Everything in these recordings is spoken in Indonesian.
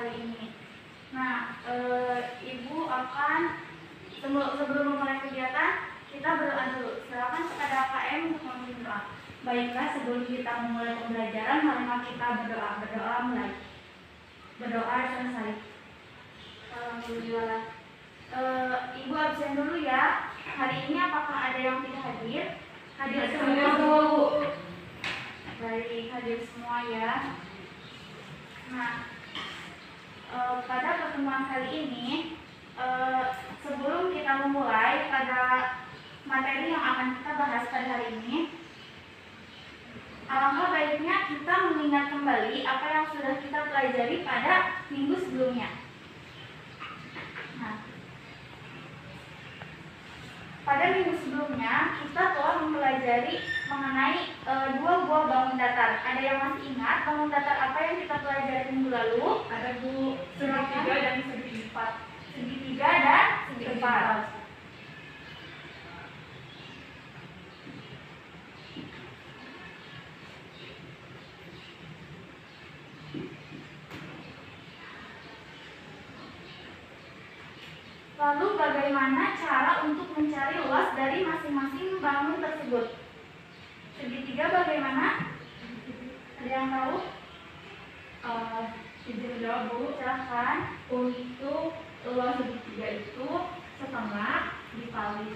kali ini. Nah, Ibu akan sebelum memulai kegiatan kita berdoa dulu. Silakan kepada KM untuk memimpin doa. Baiklah, sebelum kita memulai pembelajaran, marilah kita berdoa. Berdoa mulai. Berdoa selesai. Alhamdulillah. Ibu absen dulu ya. Hari ini apakah ada yang tidak hadir? Hadir semua, Bu. Baik, hadir semua ya. Nah, pada pertemuan kali ini, sebelum kita memulai pada materi yang akan kita bahas pada hari ini, alangkah baiknya kita mengingat kembali apa yang sudah kita pelajari pada minggu sebelumnya. Nah, pada minggu sebelumnya kita telah mempelajari mengenai dua buah bangun datar. Ada yang masih ingat bangun datar apa yang kita pelajari minggu lalu? Ada, Bu. Segitiga dan segi empat. Segitiga dan segi empat. Lalu bagaimana cara untuk mencari luas dari masing-masing bangun tersebut? Segitiga bagaimana? Ada yang tahu? Izin jawab, Bu. Silahkan. Untuk luas segitiga itu setengah dikali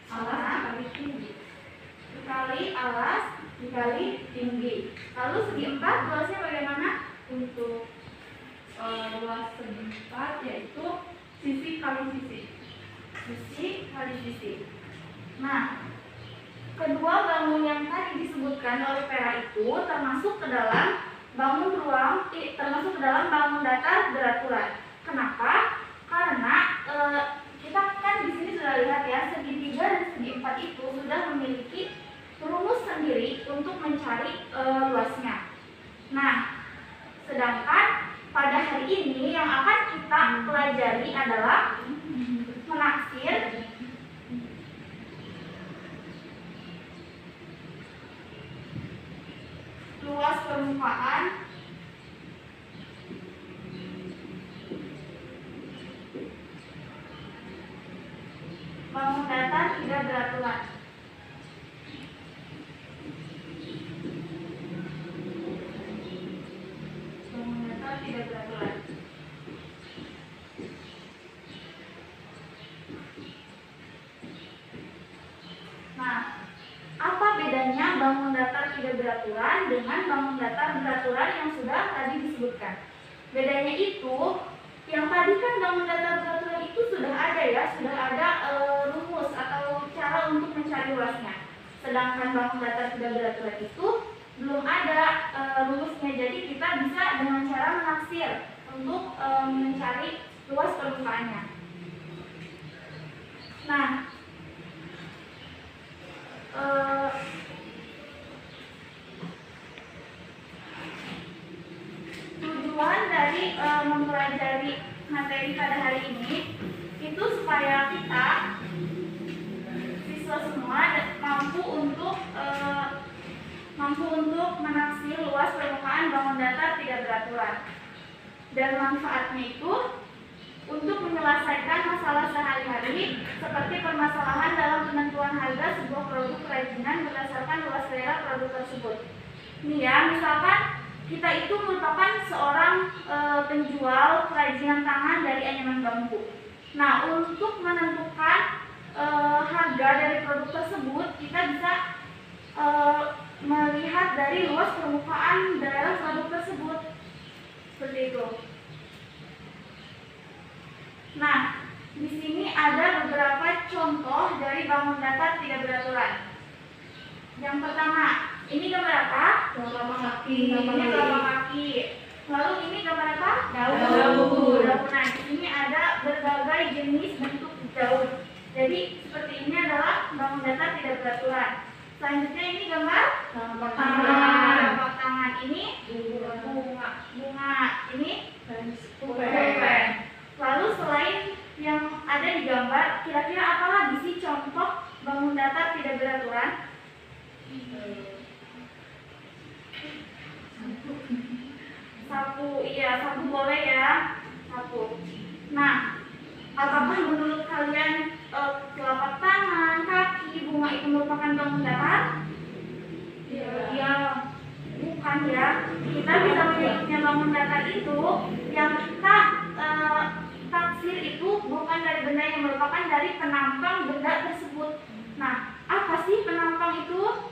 alas dikali tinggi. Dikali alas dikali tinggi. Lalu segi empat luasnya bagaimana? Untuk luas segi empat yaitu sisi kali sisi. Sisi kali sisi. Nah, kedua bangun yang tadi disebutkan oleh Vera itu termasuk ke dalam termasuk ke dalam bangun datar beraturan. Kenapa? Karena kita kan di sini sudah lihat ya, segitiga dan segi empat itu sudah memiliki rumus sendiri untuk mencari luasnya. Nah, sedangkan pada hari ini yang akan kita pelajari adalah menaksir luas permukaan bangun datar tidak beraturan. Bangun datar tidak beraturan. Nah, apa bedanya bangun datar tidak beraturan dengan bangun datar beraturan yang sudah tadi disebutkan? Bedanya itu, yang tadi kan bangun datar beraturan itu sudah ada ya, sudah ada rumus atau cara untuk mencari luasnya. Sedangkan bangun datar tidak beraturan itu belum ada rumusnya, jadi kita bisa dengan cara menaksir untuk mencari luas permukaannya. Nah, tujuan dari mempelajari materi pada hari ini itu supaya kita siswa semua mampu untuk menaksir luas permukaan bangun datar tidak beraturan. Dan manfaatnya itu untuk menyelesaikan masalah sehari-hari seperti permasalahan dalam penentuan harga sebuah produk kerajinan berdasarkan luas daerah produk tersebut. Nih ya, misalkan kita itu merupakan seorang penjual kerajinan tangan dari anyaman bambu. Nah, untuk menentukan harga dari produk tersebut, kita bisa melihat dari luas permukaan daerah produk tersebut. Seperti itu. Nah, di sini ada beberapa contoh dari bangun datar tidak beraturan. Yang pertama, ini gambar apa? Telapak kaki. Ini telapak kaki. Lalu ini gambar apa? Daun. Nah, di sini ada berbagai jenis bentuk daun. Jadi seperti ini adalah bangun datar tidak beraturan. Selanjutnya ini gambar Telapak telapak tangan. Ini bunga. Ini pulpen. Lalu selain yang ada di gambar, kira-kira apa lagi sih contoh bangun datar tidak beraturan? Sapu, iya, sapu boleh ya. 1. Nah, apakah menurut kalian telapak tangan, kaki, bunga itu merupakan bangun datar? Ya, bukan ya. Kita bisa menyebutnya bangun datar itu yang kita taksir itu bukan dari benda yang merupakan dari penampang benda tersebut. Nah, apa sih penampang itu?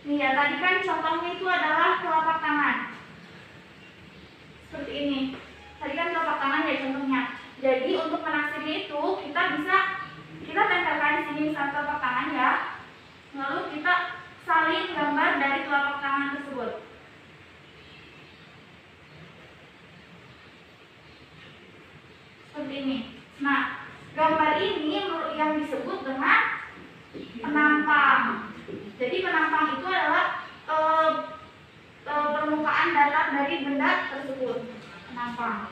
Nih ya, tadi kan contohnya itu adalah telapak tangan. Seperti ini. Tadi kan telapak tangan ya contohnya. Jadi untuk menaksirnya itu kita tempelkan di sini misalnya telapak tangan ya. Lalu kita salin gambar dari telapak tangan tersebut. Seperti ini. Nah, gambar ini yang disebut dengan penampang. Jadi penampang itu adalah permukaan datar dari benda tersebut. Penampang.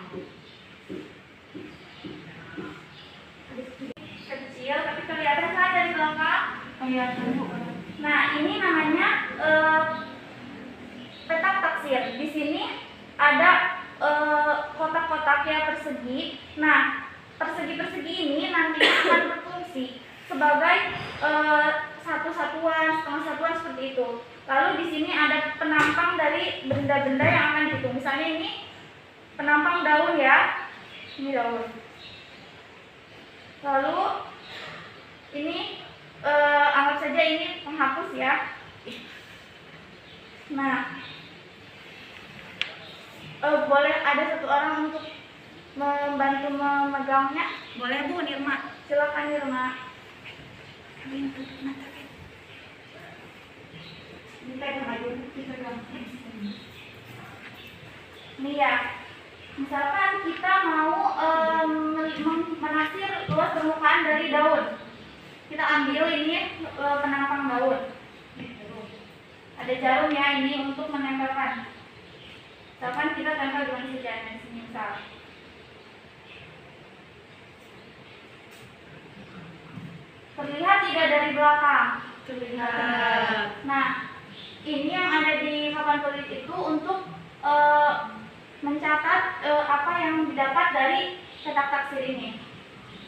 Kecil tapi kelihatan kan dari belakang? Kelihatan. Nah, ini namanya petak taksir. Di sini ada kotak-kotak ya persegi. Nah, persegi-persegi ini nanti akan berfungsi sebagai satu satuan, setengah satuan seperti itu. Lalu di sini ada penampang dari benda-benda yang akan dihitung. Misalnya ini penampang daun ya. Ini daun. Lalu ini anggap saja ini penghapus ya. Nah, boleh ada satu orang untuk membantu memegangnya? Boleh Bu Nirma. Silakan Nirma. Nih ya, misalkan kita mau menaksir luas permukaan dari daun. Kita ambil ini penampang daun. Ada jarum ya ini untuk menempelkan. Misalkan kita tempel dengan sejajar di sini misal. Terlihat tidak dari belakang? Terlihat. Nah, ini yang ada di papan tulis itu untuk mencatat apa yang didapat dari cetak taksir ini.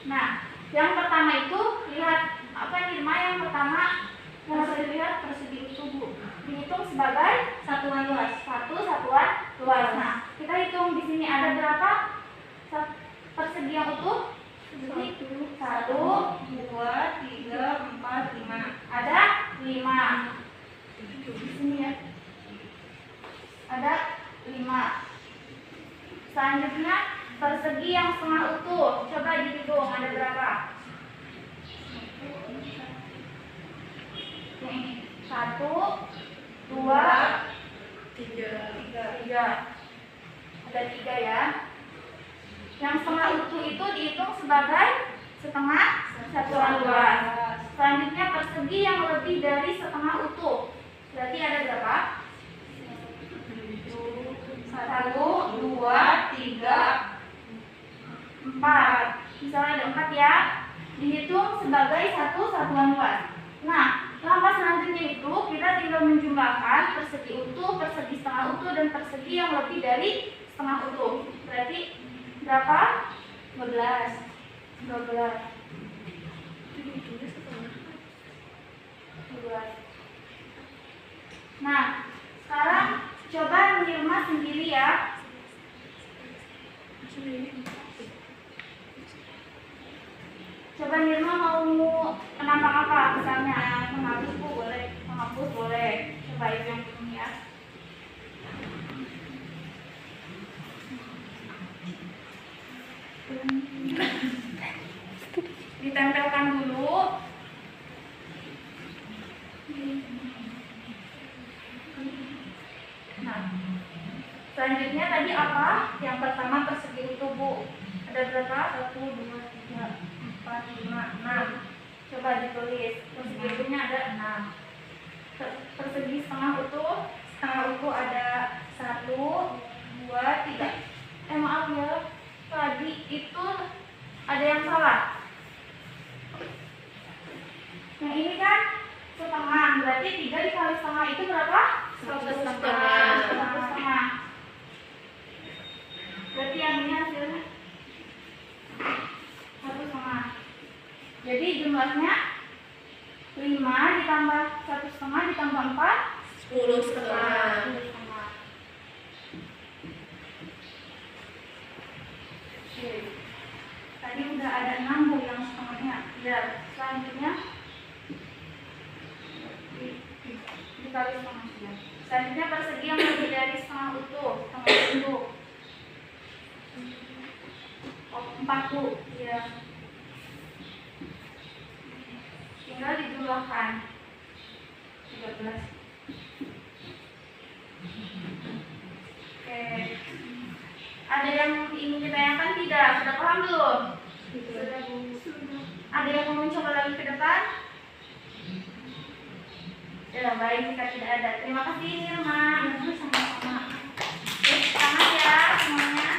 Nah, yang pertama itu lihat apa Nirma, yang pertama yang harus dilihat persegi utuh Bu. Dihitung sebagai satuan luas. Satu satuan luas. Nah, kita hitung di sini ada berapa persegi yang utuh? 1, 2, 3, 4, 5. Ada 5. Di sini ya. Ada 5. Selanjutnya persegi yang setengah utuh. Coba dihitung ada berapa? Ini 1, 2, 3. Ada 3 ya. Yang setengah utuh itu dihitung sebagai setengah satuan luas. Selanjutnya persegi yang lebih dari setengah utuh. Berarti ada berapa? 1, 2, 3, 4. Misalnya ada 4 ya. Dihitung sebagai satu satuan luas. Nah, langkah selanjutnya itu kita tinggal menjumlahkan persegi utuh, persegi setengah utuh, dan persegi yang lebih dari setengah utuh. Berarti berapa? 12. Nah, sekarang coba Nirma sendiri ya. Coba Nirma mau penampang apa? Misalnya penghapus boleh, penghapus boleh. Coba itu yang ini ya. Ditempelkan dulu. Nah, selanjutnya tadi apa? Yang pertama persegi utuh Bu. Ada berapa? 1, 2, 3, 4, 5, 6. Coba ditulis. Persegi utuhnya ada 6. Persegi setengah utuh ada 1, 2, 3. Maaf ya, tadi itu ada yang salah. Yang ini kan setengah, berarti 3 dikali setengah itu berapa? 1,5. Berarti yang ini hasil Jadi jumlahnya 5 ditambah 1,5 ditambah 4 10,5. 10,5. Oke. Tadi udah ada 6 Bu yang setengahnya. Ya, selanjutnya dikali setengahnya. Selanjutnya persegi yang lebih dari setengah utuh, setengah utuh. 4 Bu. Ya. Tinggal dijumlahkan. 13. Oke. Ada yang ingin ditanyakan tidak? Sudah paham belum? Sudah Bu. Ada yang mau mencoba lagi ke depan? Ya, baik jika tidak ada. Terima kasih Nirma. Sama-sama. Semangat ya semuanya.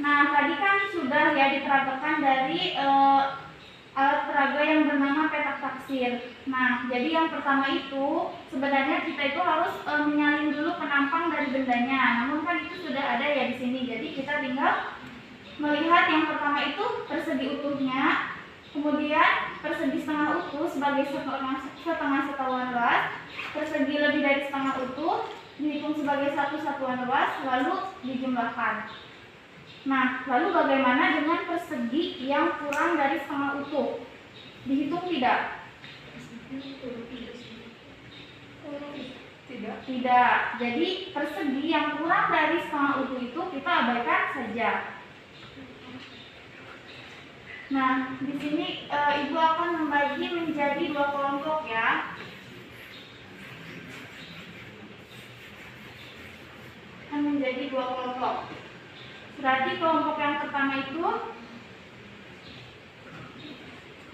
Nah, tadi kan sudah ya diterapkan dari alat peraga yang bernama petak taksir. Nah, jadi yang pertama itu sebenarnya kita itu harus menyalin dulu penampang dari bendanya. Namun kan itu sudah ada ya di sini. Jadi kita tinggal melihat yang pertama itu persegi utuhnya, kemudian persegi setengah utuh sebagai setengah satuan luas, persegi lebih dari setengah utuh dihitung sebagai satu satuan luas, lalu dijumlahkan. Nah, lalu bagaimana dengan persegi yang kurang dari setengah utuh? Dihitung tidak? Tidak. Jadi persegi yang kurang dari setengah utuh itu kita abaikan saja. Nah, di sini Ibu akan membagi menjadi 2 kelompok ya. Akan menjadi 2 kelompok. Berarti kelompok yang pertama itu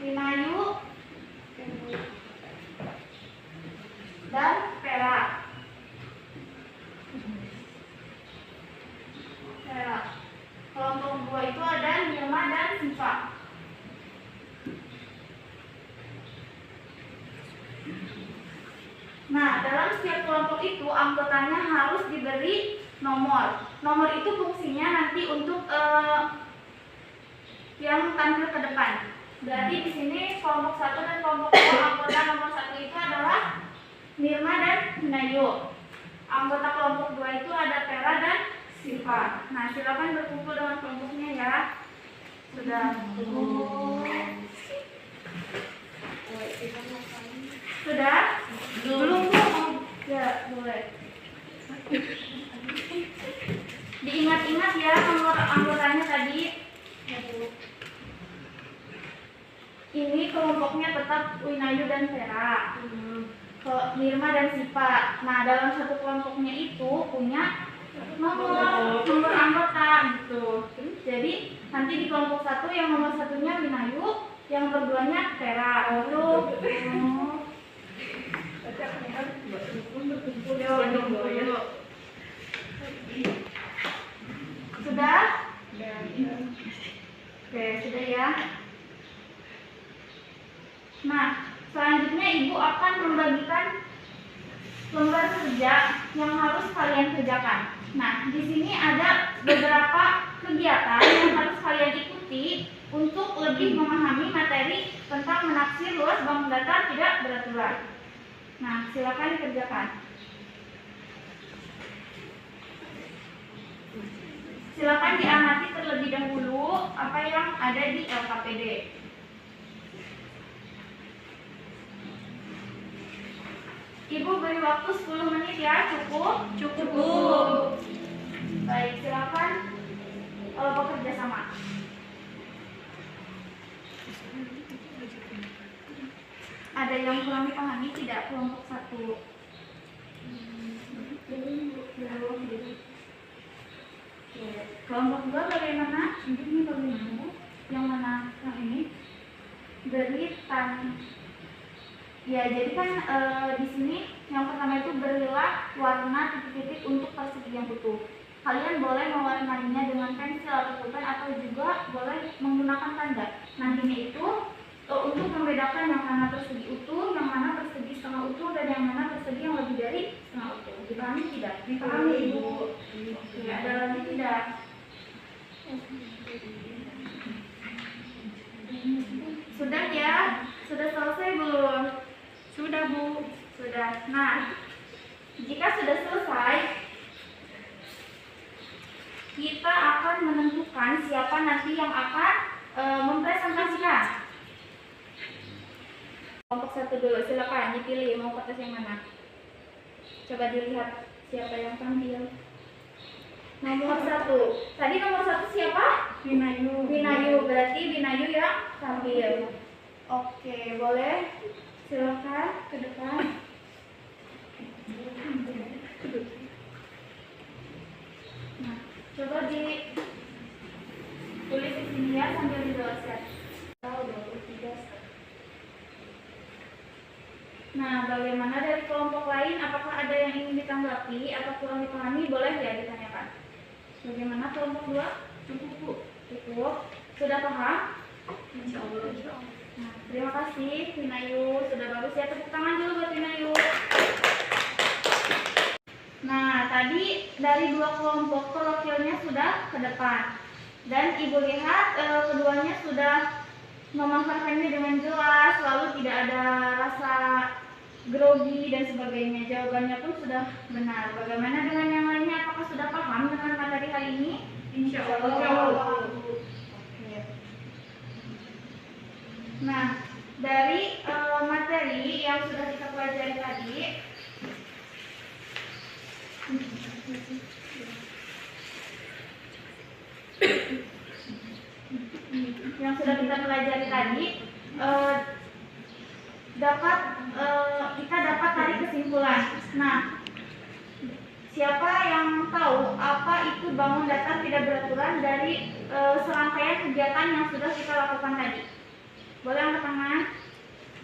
linayu dan perak. Kelompok 2 itu ada Nirma dan Siva. Nah, dalam setiap kelompok itu anggotanya harus diberi nomor. Nomor itu fungsinya nanti untuk yang tampil ke depan. Berarti di sini kelompok 1 dan kelompok 2 anggota nomor 1 itu adalah Nirma dan Hinayu. Anggota kelompok 2 itu ada Pera dan Siva. Nah, silakan berkumpul dengan kelompoknya ya. Sudah. Sudah? Belum belum. Ya, boleh. Diingat-ingat ya nomor anggotanya tadi. Ini kelompoknya tetap Winayu dan Vera, Nirma dan Siva. Nah, dalam satu kelompoknya itu punya nomor anggota gitu. Jadi nanti di kelompok 1 yang nomor 1-nya Winayu, yang keduanya Vera. Sudah? Oke, sudah ya. Nah, selanjutnya Ibu akan membagikan lembar kerja yang harus kalian kerjakan. Nah, di sini ada beberapa kegiatan yang harus kalian ikuti untuk lebih memahami materi tentang menaksir luas bangun datar tidak beraturan. Nah, silakan dikerjakan. Silakan diamati terlebih dahulu apa yang ada di LKPD. Ibu beri waktu 10 menit ya, cukup? Cukup. Baik, silakan bekerja sama. Ada yang kurang dipahami tidak kelompok 1? Kelompok 2 bagaimana? Ini bagaimana? Yang mana? Yang ini? Beritan. Ya, jadi kan di sini yang pertama itu berilah warna titik-titik untuk persegi yang utuh. Kalian boleh mewarnainya dengan pensil atau pulpen atau juga boleh menggunakan tanda. Nantinya itu untuk membedakan yang mana persegi utuh, yang mana persegi setengah utuh, dan yang mana persegi yang lebih dari setengah utuh. Dipahami tidak? Dipahami Ibu. Oke, ada lagi tidak? kita akan menentukan siapa nanti yang akan mempresentasikan. Kelompok 1 dulu, silakan dipilih mau kertas yang mana. Coba dilihat siapa yang tampil. Nomor 1. Tadi nomor 1 siapa? Binayu. Binayu, berarti Binayu yang tampil. Oke, boleh. Silakan ke depan. Nah, coba ditulis di sini ya sambil dijelaskan. Nah, bagaimana dari kelompok lain? Apakah ada yang ingin ditanggapi atau kurang dipahami? Boleh ya ditanyakan. Bagaimana kelompok 2? Cukup, Bu. Cukup. Sudah paham? Insya Allah. Nah, terima kasih Binayu. Sudah bagus ya. Tepuk tangan dulu buat Binayu. Nah, tadi dari 2 kelompok kolokvialnya sudah ke depan. Dan Ibu lihat keduanya sudah memaparkannya dengan jelas, lalu tidak ada rasa grogi dan sebagainya. Jawabannya pun sudah benar. Bagaimana dengan yang lainnya? Apakah sudah paham dengan materi hari ini? Insya Allah. Oke. Nah, dari materi yang sudah kita pelajari tadi, kita dapat tarik kesimpulan. Nah, siapa yang tahu apa itu bangun datar tidak beraturan dari serangkaian kegiatan yang sudah kita lakukan tadi? Boleh angkat tangan?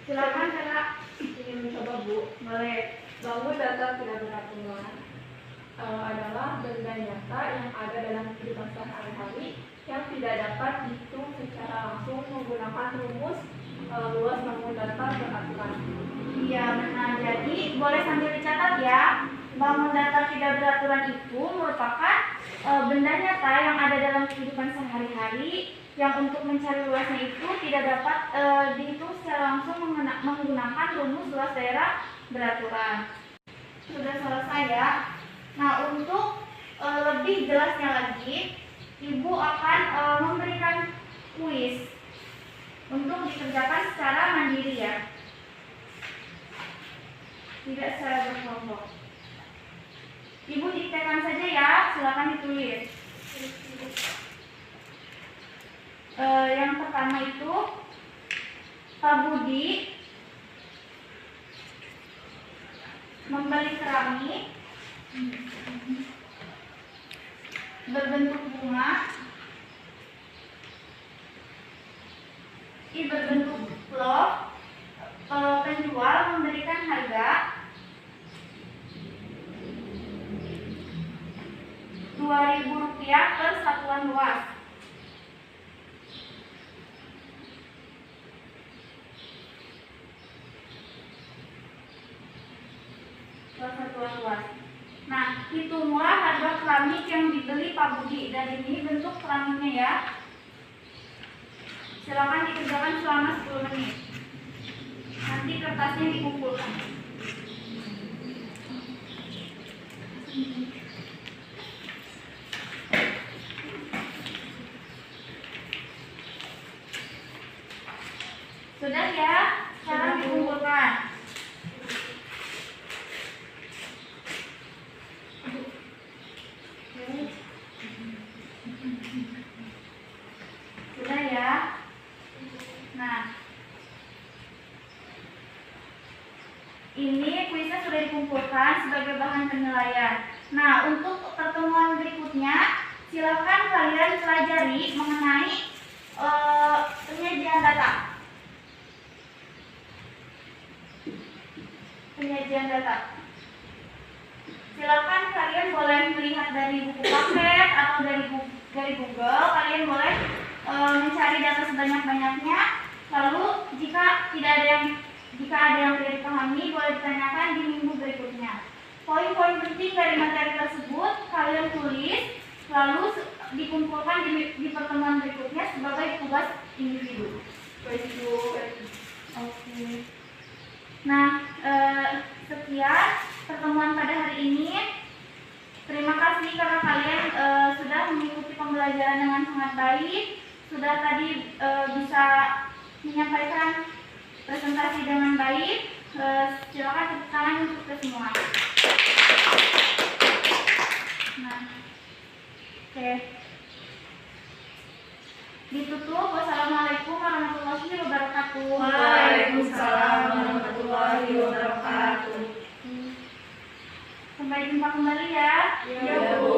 Silakan, Kak. Ingin mencoba, Bu. Boleh. Bangun datar tidak beraturan adalah benda nyata yang ada dalam kehidupan sehari-hari yang tidak dapat dihitung secara langsung menggunakan rumus luas bangun datar beraturan. Iya, benar. Jadi boleh sambil dicatat ya. Bangun datar tidak beraturan itu merupakan benda nyata yang ada dalam kehidupan sehari-hari yang untuk mencari luasnya itu tidak dapat dihitung secara langsung menggunakan rumus luas daerah beraturan. Sudah selesai ya. Nah, untuk lebih jelasnya lagi, Ibu akan memberikan kuis untuk dikerjakan secara mandiri ya, tidak secara berkelompok. Ibu diktekan saja ya, silakan ditulis. Yang pertama itu Pak Budi membeli keramik berbentuk bunga, I berbentuk love. Penjual memberikan harga Rp2.000 per satuan luas. Satuan luas. Nah, hitunglah harga keramik yang dibeli Pak Budi. Dan ini bentuk keramiknya ya. Silakan dikerjakan selama 10 menit. Nanti kertasnya dikumpulkan. Sudah ya? Sekarang dikumpulkan. Sudah ya? Nah, ini kuisnya sudah dikumpulkan sebagai bahan penilaian. Nah, untuk pertemuan berikutnya, silakan kalian pelajari mengenai penyajian data. Penyajian data. Silakan kalian boleh melihat dari buku paket atau dari Google. Kalian boleh mencari data sebanyak-banyaknya. Lalu jika ada yang tidak dipahami, boleh ditanyakan di minggu berikutnya. Poin-poin penting dari materi tersebut kalian tulis, lalu dikumpulkan di pertemuan berikutnya sebagai tugas individu. Oke. Nah, sekian pertemuan pada hari ini. Terima kasih karena kalian sudah mengikuti dengan sangat baik. Sudah tadi bisa menyampaikan presentasi dengan baik. Silakan tepuk tangan untuk kita semua. Nah, oke. Ditutup. Wassalamualaikum warahmatullahi wabarakatuh. Waalaikumsalam warahmatullahi wabarakatuh. Sampai jumpa kembali ya. Ya, Bu.